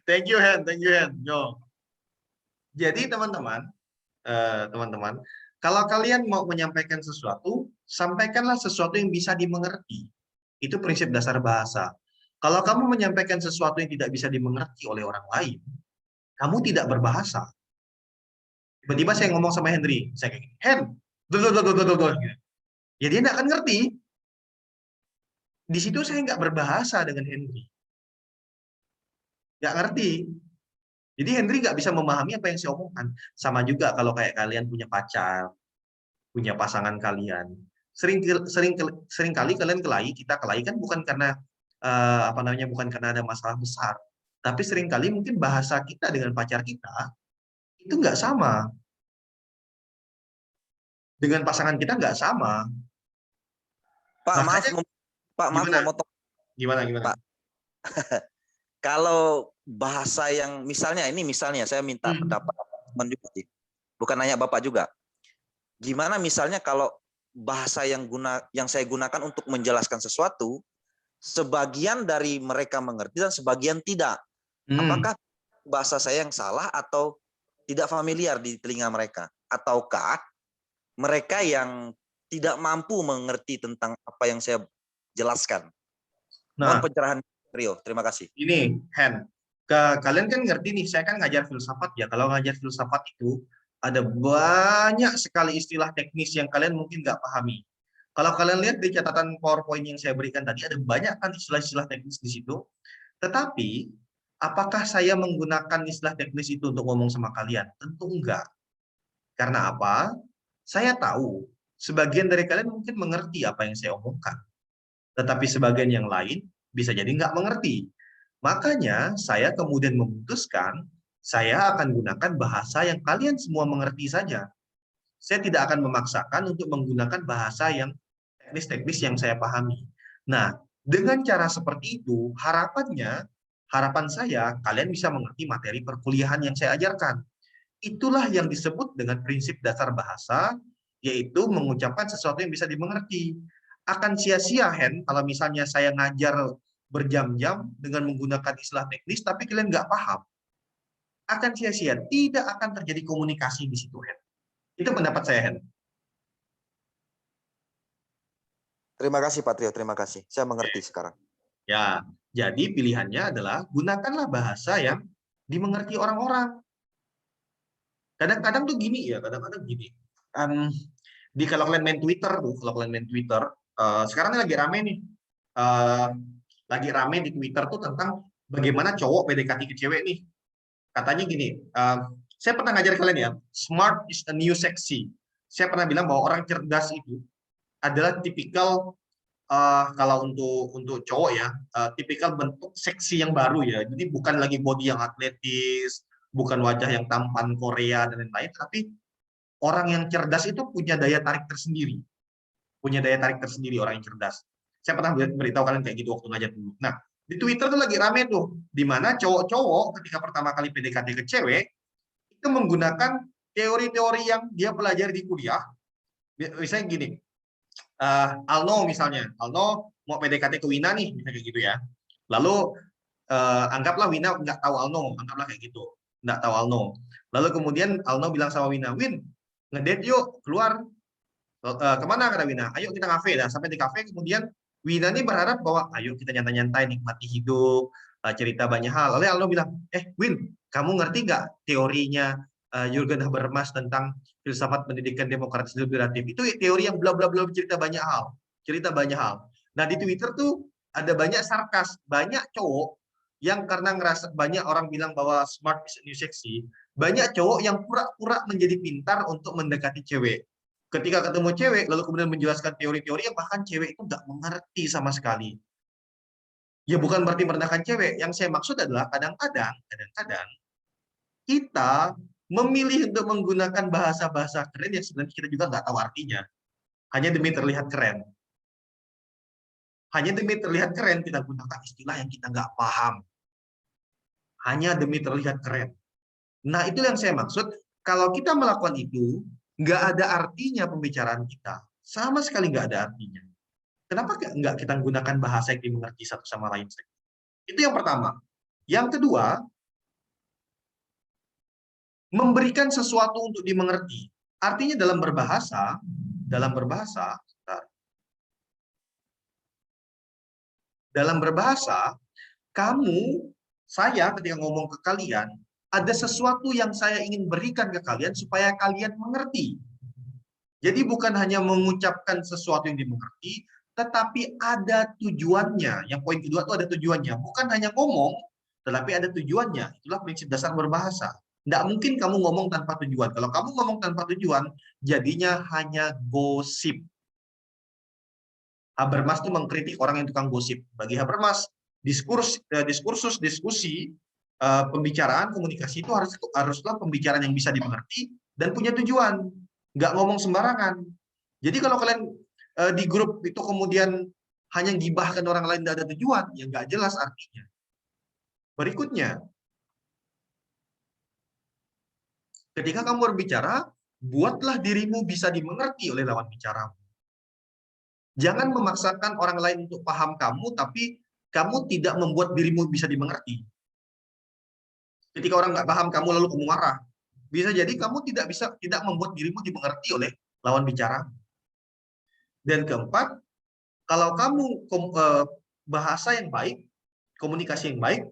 Speaker 1: Thank you, Hen. Thank you, Hen. Yo.
Speaker 8: Jadi teman-teman, kalau kalian mau menyampaikan sesuatu, sampaikanlah sesuatu yang bisa dimengerti. Itu prinsip dasar bahasa. Kalau kamu menyampaikan sesuatu yang tidak bisa dimengerti oleh orang lain, kamu tidak berbahasa. Tiba-tiba saya ngomong sama Henry, saya kayak gini, Hen, ya dia nggak akan ngerti. Di situ saya nggak berbahasa dengan Henry. Nggak ngerti. Jadi Henry nggak bisa memahami apa yang saya omongkan. Sama juga kalau kayak kalian punya pacar, punya pasangan kalian. Sering kali kalian kelahi, kita kelahi kan bukan karena bukan karena ada masalah besar, tapi sering kali mungkin bahasa kita dengan pacar kita itu nggak sama, dengan pasangan kita nggak sama.
Speaker 9: Pak, maaf mau motong.
Speaker 1: Gimana?
Speaker 9: Pak, kalau bahasa yang misalnya saya minta pendapat teman juga sih. Bukan nanya Bapak juga. Gimana misalnya kalau bahasa yang saya gunakan untuk menjelaskan sesuatu, sebagian dari mereka mengerti dan sebagian tidak. Apakah bahasa saya yang salah atau tidak familiar di telinga mereka? Ataukah mereka yang tidak mampu mengerti tentang apa yang saya jelaskan? Mohon pencerahan Rio, terima kasih.
Speaker 8: Ini, Hen, kalian kan ngerti nih, saya kan ngajar filsafat ya. Kalau ngajar filsafat itu ada banyak sekali istilah teknis yang kalian mungkin nggak pahami. Kalau kalian lihat di catatan PowerPoint yang saya berikan tadi, ada banyak kan istilah-istilah teknis di situ. Tetapi, apakah saya menggunakan istilah teknis itu untuk ngomong sama kalian? Tentu enggak. Karena apa? Saya tahu, sebagian dari kalian mungkin mengerti apa yang saya omongkan. Tetapi sebagian yang lain bisa jadi nggak mengerti. Makanya, saya kemudian memutuskan, saya akan gunakan bahasa yang kalian semua mengerti saja. Saya tidak akan memaksakan untuk menggunakan bahasa yang teknis-teknis yang saya pahami. Nah, dengan cara seperti itu, harapan saya, kalian bisa mengerti materi perkuliahan yang saya ajarkan. Itulah yang disebut dengan prinsip dasar bahasa, yaitu mengucapkan sesuatu yang bisa dimengerti. Akan sia-sia, Hen, kalau misalnya saya ngajar berjam-jam dengan menggunakan istilah teknis, tapi kalian nggak paham. Akan sia-sia, tidak akan terjadi komunikasi di situ, Hen. Itu pendapat saya, Hen.
Speaker 9: Terima kasih Pak Trio, terima kasih. Saya mengerti sekarang.
Speaker 8: Ya, jadi pilihannya adalah gunakanlah bahasa yang dimengerti orang-orang. Kadang-kadang tuh gini ya, kadang-kadang gini. Kalau kalian main Twitter sekarang ini lagi rame nih. Lagi rame di Twitter tuh tentang bagaimana cowok PDKT ke cewek nih. Katanya gini, saya pernah ngajar kalian ya, smart is a new sexy. Saya pernah bilang bahwa orang cerdas itu adalah tipikal kalau untuk cowok ya, tipikal bentuk seksi yang baru ya. Jadi bukan lagi body yang atletis, bukan wajah yang tampan Korea dan lain-lain, tapi orang yang cerdas itu punya daya tarik tersendiri. Punya daya tarik tersendiri orang yang cerdas. Saya pernah beritahu kalian kayak gitu waktu ngajar dulu. Nah, di Twitter tuh lagi rame tuh, di mana cowok-cowok ketika pertama kali PDKT ke cewek itu menggunakan teori-teori yang dia pelajari di kuliah. Misalnya gini, Alno mau PDKT ke Wina nih, misalnya kayak gitu ya. Lalu anggaplah Wina nggak tahu Alno, anggaplah kayak gitu, nggak tahu Alno. Lalu kemudian Alno bilang sama Wina, Win, ngedate yuk, keluar. Kemana kata Wina? Ayo kita kafe dah. Sampai di kafe, kemudian Wina ini berharap bahwa ayo kita nyantai-nyantai, nikmati hidup, cerita banyak hal. Lalu Alno bilang, Win, kamu ngerti nggak teorinya Jürgen Habermas tentang filsafat pendidikan demokratis deliberatif? Itu teori yang bla bla bla, cerita banyak hal. Nah, di Twitter tuh ada banyak sarkas, banyak cowok yang karena ngerasa banyak orang bilang bahwa smart is a new sexy, banyak cowok yang pura-pura menjadi pintar untuk mendekati cewek. Ketika ketemu cewek, lalu kemudian menjelaskan teori-teori yang bahkan cewek itu nggak mengerti sama sekali. Ya bukan berarti merendahkan cewek. Yang saya maksud adalah kadang-kadang kita memilih untuk menggunakan bahasa-bahasa keren yang sebenarnya kita juga nggak tahu artinya. Hanya demi terlihat keren. Hanya demi terlihat keren, kita gunakan istilah yang kita nggak paham. Hanya demi terlihat keren. Nah, itu yang saya maksud. Kalau kita melakukan itu, nggak ada artinya pembicaraan kita. Sama sekali nggak ada artinya. Kenapa nggak kita menggunakan bahasa yang dimengerti satu sama lain? Itu yang pertama. Yang kedua, memberikan sesuatu untuk dimengerti. Artinya dalam berbahasa, kamu, saya ketika ngomong ke kalian, ada sesuatu yang saya ingin berikan ke kalian supaya kalian mengerti. Jadi bukan hanya mengucapkan sesuatu yang dimengerti, tetapi ada tujuannya. Yang poin kedua itu ada tujuannya. Bukan hanya ngomong, tetapi ada tujuannya. Itulah prinsip dasar berbahasa. Tidak mungkin kamu ngomong tanpa tujuan. Kalau kamu ngomong tanpa tujuan, jadinya hanya gosip. Habermas itu mengkritik orang yang tukang gosip. Bagi Habermas, diskursus, diskusi, pembicaraan, komunikasi itu haruslah pembicaraan yang bisa dimengerti dan punya tujuan. Nggak ngomong sembarangan. Jadi kalau kalian di grup itu kemudian hanya gibahkan orang lain tidak ada tujuan, ya nggak jelas artinya. Berikutnya, ketika kamu berbicara, buatlah dirimu bisa dimengerti oleh lawan bicaramu. Jangan memaksakan orang lain untuk paham kamu, tapi kamu tidak membuat dirimu bisa dimengerti. Ketika orang nggak paham kamu lalu kamu marah, bisa jadi kamu tidak membuat dirimu dimengerti oleh lawan bicara. Dan keempat, kalau kamu bahasa yang baik, komunikasi yang baik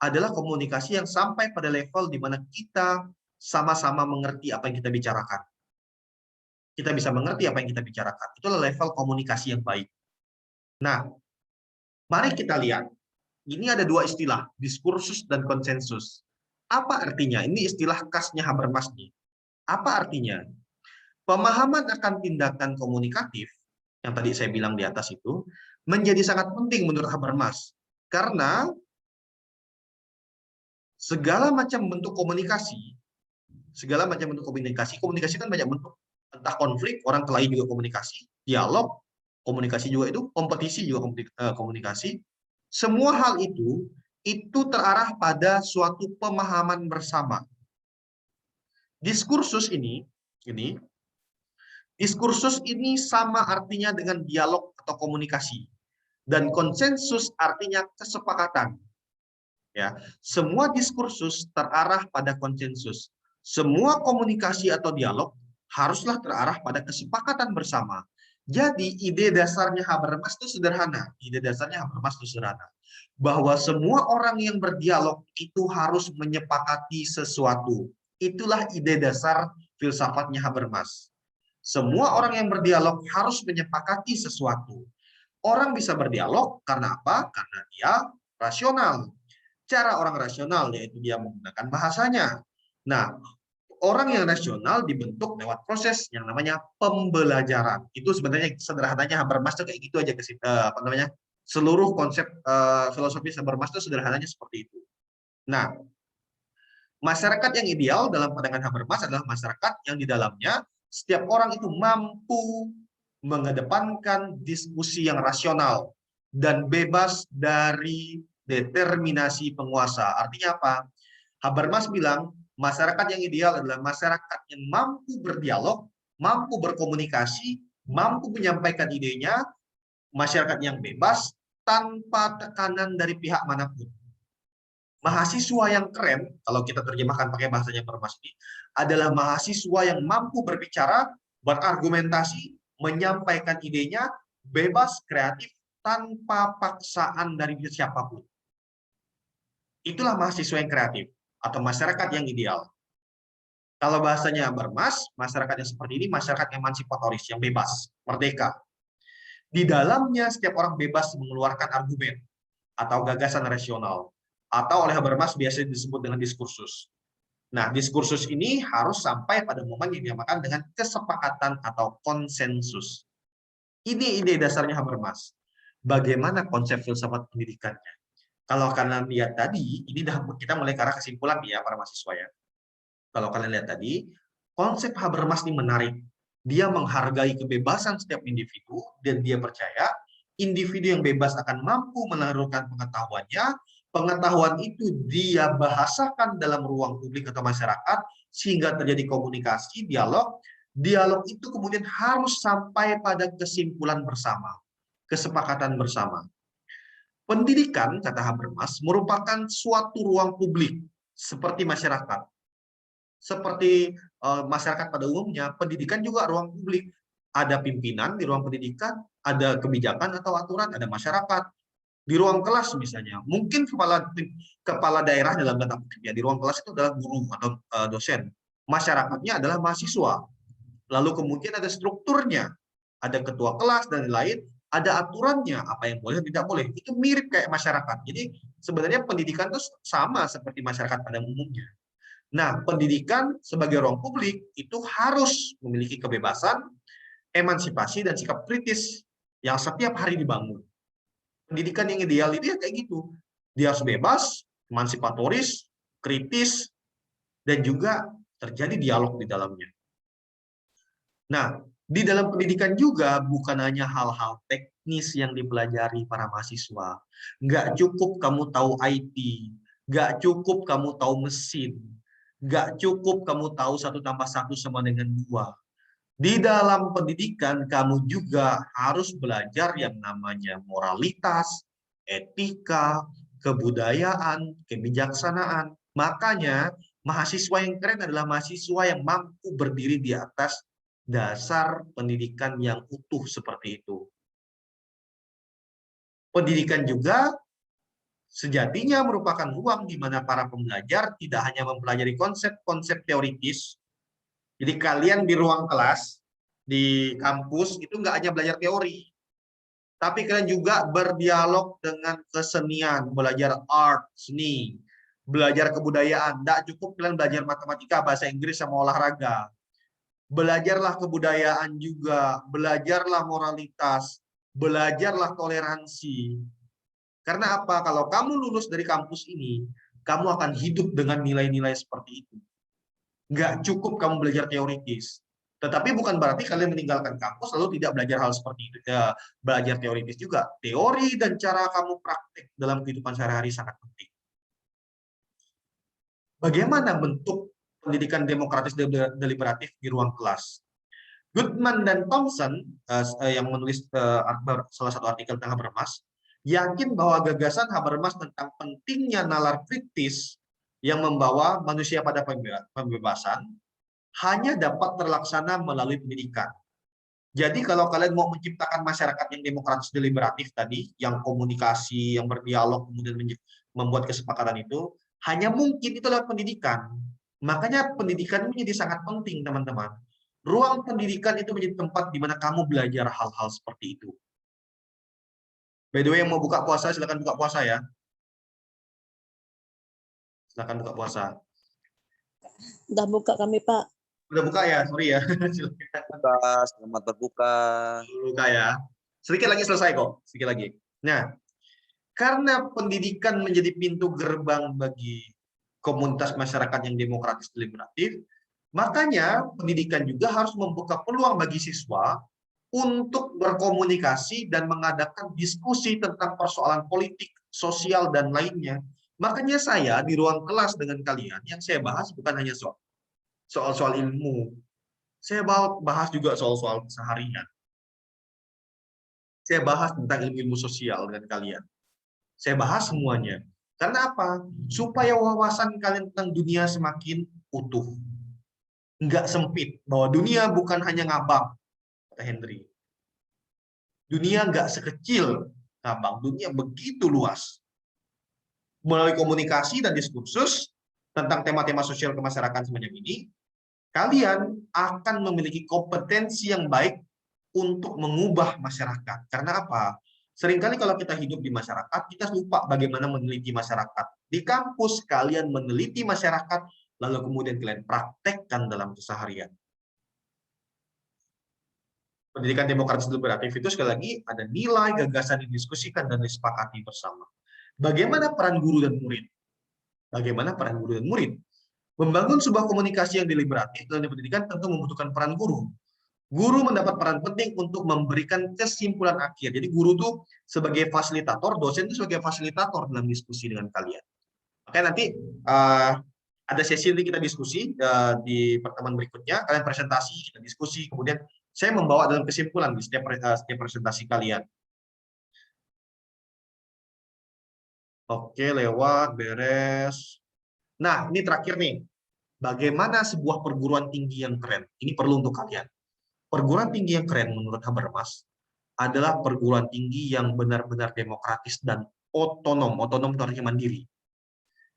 Speaker 8: adalah komunikasi yang sampai pada level di mana kita sama-sama mengerti apa yang kita bicarakan. Kita bisa mengerti apa yang kita bicarakan. Itulah level komunikasi yang baik. Nah, mari kita lihat. Ini ada dua istilah, diskursus dan konsensus. Apa artinya? Ini istilah khasnya Habermas nih. Apa artinya? Pemahaman akan tindakan komunikatif, yang tadi saya bilang di atas itu, menjadi sangat penting menurut Habermas. Karena segala macam bentuk komunikasi, komunikasi kan banyak bentuk. Entah konflik, orang kelahi juga komunikasi, dialog, komunikasi juga itu, kompetisi juga komunikasi. Semua hal itu terarah pada suatu pemahaman bersama. Diskursus ini sama artinya dengan dialog atau komunikasi. Dan konsensus artinya kesepakatan. Ya, semua diskursus terarah pada konsensus. Semua komunikasi atau dialog haruslah terarah pada kesepakatan bersama. Jadi ide dasarnya Habermas itu sederhana. Bahwa semua orang yang berdialog itu harus menyepakati sesuatu. Itulah ide dasar filsafatnya Habermas. Semua orang yang berdialog harus menyepakati sesuatu. Orang bisa berdialog karena apa? Karena dia rasional. Cara orang rasional yaitu dia menggunakan bahasanya. Nah, orang yang rasional dibentuk lewat proses yang namanya pembelajaran. Itu sebenarnya sederhananya Habermas itu kayak gitu aja seluruh konsep filosofi Habermas itu sederhananya seperti itu. Nah, masyarakat yang ideal dalam pandangan Habermas adalah masyarakat yang di dalamnya setiap orang itu mampu mengedepankan diskusi yang rasional dan bebas dari determinasi penguasa. Artinya apa? Habermas bilang masyarakat yang ideal adalah masyarakat yang mampu berdialog, mampu berkomunikasi, mampu menyampaikan idenya, masyarakat yang bebas tanpa tekanan dari pihak manapun. Mahasiswa yang keren, kalau kita terjemahkan pakai bahasanya Habermas ini, adalah mahasiswa yang mampu berbicara, berargumentasi, menyampaikan idenya, bebas, kreatif, tanpa paksaan dari siapapun. Itulah mahasiswa yang kreatif atau masyarakat yang ideal. Kalau bahasanya Habermas, masyarakat yang seperti ini masyarakat emansipatoris, yang bebas, merdeka. Di dalamnya setiap orang bebas mengeluarkan argumen atau gagasan rasional.
Speaker 1: atau oleh Habermas biasa disebut dengan diskursus. Nah, diskursus ini harus sampai pada momen yang dinamakan dengan kesepakatan atau konsensus. Ini ide dasarnya Habermas. Bagaimana konsep filsafat pendidikannya? Kalau kalian lihat tadi, ini kita mulai ke arah kesimpulan ya para mahasiswa ya. Kalau kalian lihat tadi, konsep Habermas ini menarik. Dia menghargai kebebasan setiap individu dan dia percaya individu yang bebas akan mampu menelurkan pengetahuannya. Pengetahuan itu dia bahasakan dalam ruang publik atau masyarakat sehingga terjadi komunikasi, dialog. Dialog itu kemudian harus sampai pada kesimpulan bersama, kesepakatan bersama. Pendidikan, kata Habermas, merupakan suatu ruang publik seperti masyarakat. Seperti masyarakat pada umumnya, pendidikan juga ruang publik. Ada pimpinan di ruang pendidikan, ada kebijakan atau aturan, ada masyarakat. Di ruang kelas misalnya, mungkin kepala daerah dalam tanda kutip ya, di ruang kelas itu adalah guru atau dosen. Masyarakatnya adalah mahasiswa. Lalu kemudian ada strukturnya, ada ketua kelas dan lain-lain, ada aturannya, apa yang boleh dan tidak boleh. Itu mirip kayak masyarakat. Jadi sebenarnya pendidikan itu sama seperti masyarakat pada umumnya. Nah, pendidikan sebagai ruang publik itu harus memiliki kebebasan, emansipasi, dan sikap kritis yang setiap hari dibangun. Pendidikan yang ideal itu ya kayak gitu. Dia harus bebas, emansipatoris, kritis, dan juga terjadi dialog di dalamnya. Nah, di dalam pendidikan juga bukan hanya hal-hal teknis yang dipelajari para mahasiswa. Nggak cukup kamu tahu IT, nggak cukup kamu tahu mesin, nggak cukup kamu tahu 1+1 sama dengan 2. Di dalam pendidikan, kamu juga harus belajar yang namanya moralitas, etika, kebudayaan, kebijaksanaan. Makanya, mahasiswa yang keren adalah mahasiswa yang mampu berdiri di atas dasar pendidikan yang utuh seperti itu. Pendidikan juga sejatinya merupakan ruang di mana para pembelajar tidak hanya mempelajari konsep-konsep teoritis. Jadi kalian di ruang kelas, di kampus, itu nggak hanya belajar teori. Tapi kalian juga berdialog dengan kesenian, belajar art, seni, belajar kebudayaan. Nggak cukup kalian belajar matematika, bahasa Inggris, sama olahraga. Belajarlah kebudayaan juga, belajarlah moralitas, belajarlah toleransi. Karena apa? Kalau kamu lulus dari kampus ini, kamu akan hidup dengan nilai-nilai seperti itu. Nggak cukup kamu belajar teoritis. Tetapi bukan berarti kalian meninggalkan kampus lalu tidak belajar hal seperti itu. Ya, belajar teoritis juga. Teori dan cara kamu praktek dalam kehidupan sehari-hari sangat penting. Bagaimana bentuk pendidikan demokratis deliberatif di ruang kelas? Goodman dan Thompson yang menulis salah satu artikel tentang Habermas, yakin bahwa gagasan Habermas tentang pentingnya nalar kritis yang membawa manusia pada pembebasan hanya dapat terlaksana melalui pendidikan. Jadi kalau kalian mau menciptakan masyarakat yang demokratis deliberatif tadi, yang komunikasi, yang berdialog, kemudian membuat kesepakatan itu, hanya mungkin itu adalah pendidikan. Makanya pendidikan menjadi sangat penting, teman-teman. Ruang pendidikan itu menjadi tempat di mana kamu belajar hal-hal seperti itu. By the way, yang mau buka puasa, silakan buka puasa ya. Silakan buka puasa.
Speaker 10: Udah buka kami, Pak.
Speaker 1: Udah buka ya, sorry ya.
Speaker 9: Selamat berbuka.
Speaker 1: Buka ya. Sedikit lagi selesai kok, sedikit lagi. Nah, karena pendidikan menjadi pintu gerbang bagi komunitas masyarakat yang demokratis deliberatif, makanya pendidikan juga harus membuka peluang bagi siswa untuk berkomunikasi dan mengadakan diskusi tentang persoalan politik, sosial, dan lainnya. Makanya saya di ruang kelas dengan kalian, yang saya bahas bukan hanya soal-soal ilmu. Saya bahas juga soal-soal keseharian. Saya bahas tentang ilmu sosial dengan kalian. Saya bahas semuanya. Karena apa? Supaya wawasan kalian tentang dunia semakin utuh. Nggak sempit. Bahwa dunia bukan hanya ngabang, kata Henry. Dunia nggak sekecil ngabang. Dunia begitu luas. Melalui komunikasi dan diskursus tentang tema-tema sosial kemasyarakatan semacam ini, kalian akan memiliki kompetensi yang baik untuk mengubah masyarakat. Karena apa? Seringkali kalau kita hidup di masyarakat, kita lupa bagaimana meneliti masyarakat. Di kampus kalian meneliti masyarakat, lalu kemudian kalian praktekkan dalam keseharian. Pendidikan demokratis deliberatif itu sekali lagi ada nilai, gagasan yang didiskusikan dan disepakati bersama. Bagaimana peran guru dan murid? Bagaimana peran guru dan murid? Membangun sebuah komunikasi yang deliberatif dalam pendidikan tentu membutuhkan peran guru. Guru mendapat peran penting untuk memberikan kesimpulan akhir. Jadi guru itu sebagai fasilitator, dosen itu sebagai fasilitator dalam diskusi dengan kalian. Oke, nanti ada sesi nanti kita diskusi di pertemuan berikutnya. Kalian presentasi, kita diskusi, kemudian saya membawa dalam kesimpulan di setiap presentasi kalian. Oke, lewat, beres. Nah, ini terakhir nih. Bagaimana sebuah perguruan tinggi yang keren? Ini perlu untuk kalian. Perguruan tinggi yang keren menurut Habermas adalah perguruan tinggi yang benar-benar demokratis dan otonom. Otonom itu artinya mandiri.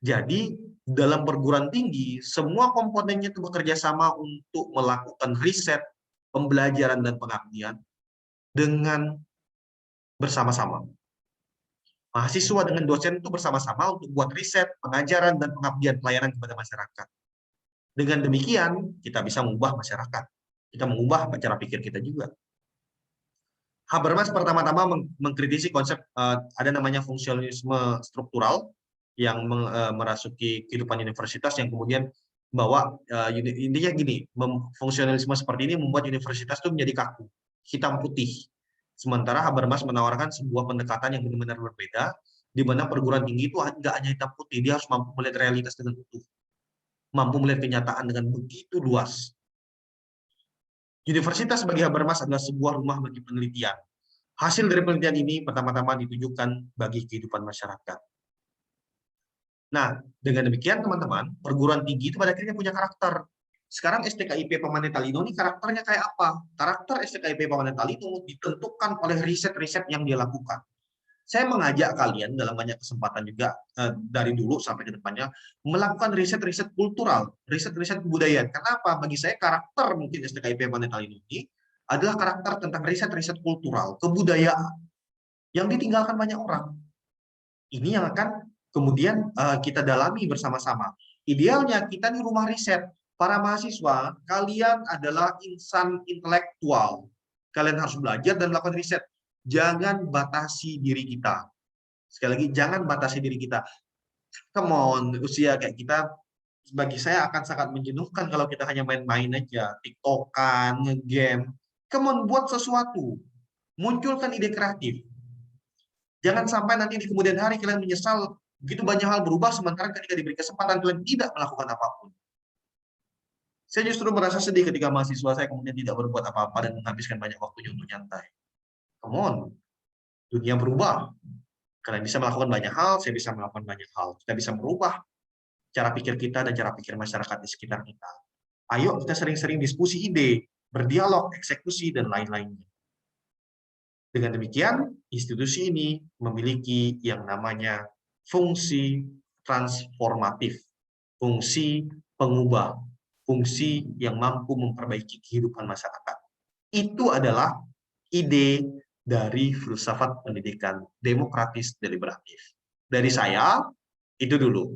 Speaker 1: Jadi, dalam perguruan tinggi, semua komponennya itu bekerja sama untuk melakukan riset, pembelajaran, dan pengabdian dengan bersama-sama. Mahasiswa dengan dosen itu bersama-sama untuk buat riset, pengajaran, dan pengabdian pelayanan kepada masyarakat. Dengan demikian, kita bisa mengubah masyarakat. Kita mengubah cara pikir kita juga. Habermas pertama-tama mengkritisi konsep ada namanya fungsionalisme struktural yang merasuki kehidupan universitas yang kemudian bahwa intinya gini, fungsionalisme seperti ini membuat universitas itu menjadi kaku, hitam putih. Sementara Habermas menawarkan sebuah pendekatan yang benar-benar berbeda, di mana perguruan tinggi itu nggak hanya hitam putih, dia harus mampu melihat realitas dengan utuh, mampu melihat kenyataan dengan begitu luas. Universitas bagi Habermas adalah sebuah rumah bagi penelitian. Hasil dari penelitian ini pertama-tama ditujukan bagi kehidupan masyarakat. Nah, dengan demikian teman-teman, perguruan tinggi itu pada akhirnya punya karakter. Sekarang STKIP Paman Talino ini karakternya kayak apa? Karakter STKIP Paman Talino ditentukan oleh riset-riset yang dia lakukan. Saya mengajak kalian dalam banyak kesempatan juga dari dulu sampai ke depannya melakukan riset-riset kultural, riset-riset kebudayaan. Kenapa? Bagi saya karakter mungkin STKIP Paman Talino ini adalah karakter tentang riset-riset kultural, kebudayaan yang ditinggalkan banyak orang. Ini yang akan kemudian kita dalami bersama-sama. Idealnya kita di rumah riset, para mahasiswa, kalian adalah insan intelektual. Kalian harus belajar dan melakukan riset. Jangan batasi diri kita. Sekali lagi, jangan batasi diri kita. Come on, usia kayak kita, bagi saya akan sangat menjenuhkan kalau kita hanya main-main aja, tiktokan, nge-game. Come on, buat sesuatu. Munculkan ide kreatif. Jangan sampai nanti di kemudian hari kalian menyesal, begitu banyak hal berubah, sementara ketika diberi kesempatan kalian tidak melakukan apapun. Saya justru merasa sedih ketika mahasiswa saya kemudian tidak berbuat apa-apa dan menghabiskan banyak waktunya untuk nyantai. Come on, dunia berubah. Kalian bisa melakukan banyak hal, saya bisa melakukan banyak hal. Kita bisa merubah cara pikir kita dan cara pikir masyarakat di sekitar kita. Ayo kita sering-sering diskusi ide, berdialog, eksekusi, dan lain-lainnya. Dengan demikian, institusi ini memiliki yang namanya fungsi transformatif, fungsi pengubah, fungsi yang mampu memperbaiki kehidupan masyarakat. Itu adalah ide dari filsafat pendidikan demokratis deliberatif. Dari saya, itu dulu.